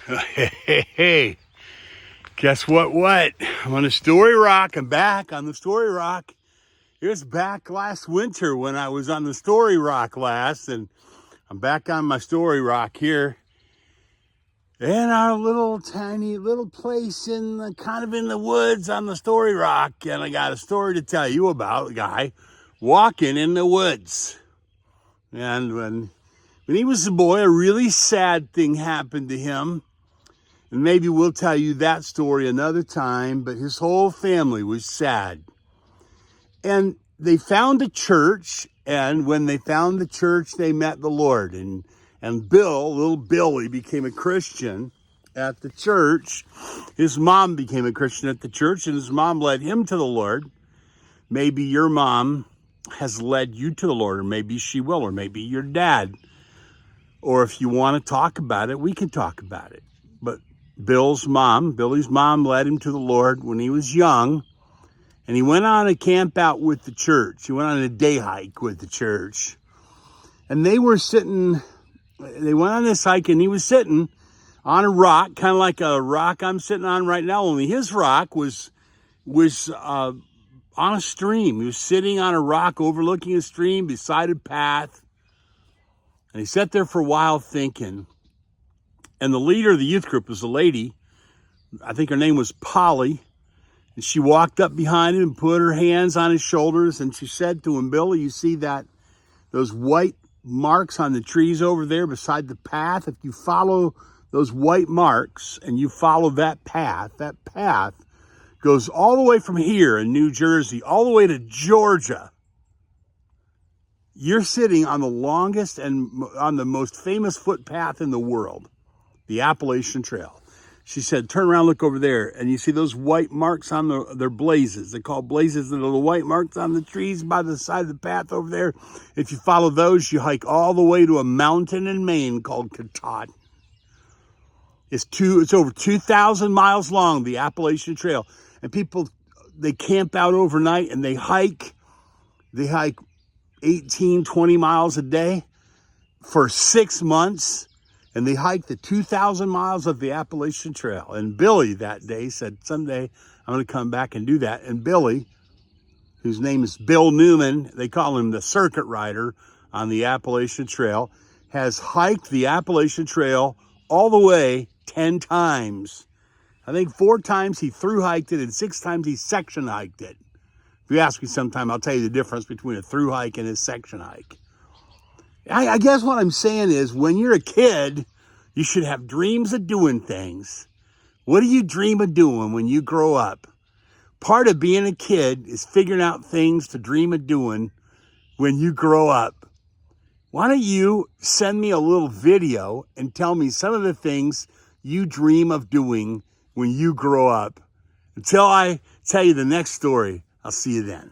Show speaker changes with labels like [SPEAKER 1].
[SPEAKER 1] Hey, guess what? I'm on the Story Rock. I'm back on the Story Rock. Here's back last winter when I was on the Story Rock last, and I'm back on my Story Rock here in our little tiny little place in the kind of in the woods on the Story Rock. And I got a story to tell you about a guy walking in the woods. And when he was a boy, a really sad thing happened to him. And maybe we'll tell you that story another time, but his whole family was sad. And they found a church, and when they found the church, they met the Lord. And little Billy, became a Christian at the church. His mom became a Christian at the church, and his mom led him to the Lord. Maybe your mom has led you to the Lord, or maybe she will, or maybe your dad. Or if you want to talk about it, we can talk about it. But Billy's mom led him to the Lord when he was young, and he went on a camp out with the church. He went on a day hike with the church, and they went on this hike, and he was sitting on a rock, kind of like a rock I'm sitting on right now, only his rock was on a stream. He was sitting on a rock overlooking a stream beside a path, and he sat there for a while thinking. And the leader of the youth group was a lady. I think her name was Polly. And she walked up behind him and put her hands on his shoulders. And she said to him, "Billy, you see those white marks on the trees over there beside the path? If you follow those white marks and you follow that path goes all the way from here in New Jersey, all the way to Georgia. You're sitting on the longest and on the most famous footpath in the world, the Appalachian Trail." She said, "Turn around, look over there, and you see those white marks on they're blazes. They call blazes the little white marks on the trees by the side of the path over there. If you follow those, you hike all the way to a mountain in Maine called Katahdin. It's over 2,000 miles long, the Appalachian Trail. And people, they camp out overnight and they hike 18, 20 miles a day for 6 months. And they hiked the 2,000 miles of the Appalachian Trail. And Billy that day said, "Someday I'm going to come back and do that." And Billy, whose name is Bill Newman, they call him the circuit rider on the Appalachian Trail, has hiked the Appalachian Trail all the way 10 times. I think 4 times he through hiked it and 6 times he section hiked it. If you ask me sometime, I'll tell you the difference between a through hike and a section hike. I guess what I'm saying is, when you're a kid, you should have dreams of doing things. What do you dream of doing when you grow up? Part of being a kid is figuring out things to dream of doing when you grow up. Why don't you send me a little video and tell me some of the things you dream of doing when you grow up? Until I tell you the next story, I'll see you then.